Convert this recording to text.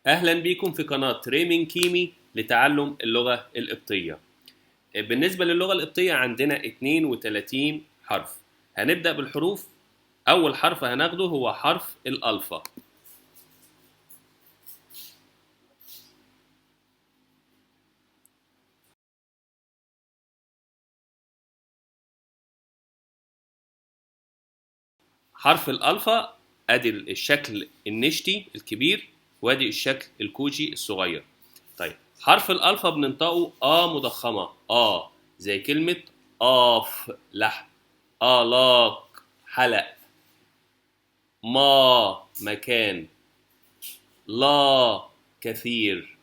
أهلا بكم في قناة ريمين كيمي لتعلم اللغة القبطية. بالنسبة للغة القبطية عندنا 32 حرف. هنبدأ بالحروف. أول حرف هناخده هو حرف الألفا. حرف الألفا أدي الشكل النشتي الكبير، وادي الشكل الكوجي الصغير. طيب حرف الألفا بننطقه مضخمة زي كلمة آف لحم، آلاق حلق، ما مكان، لا كثير،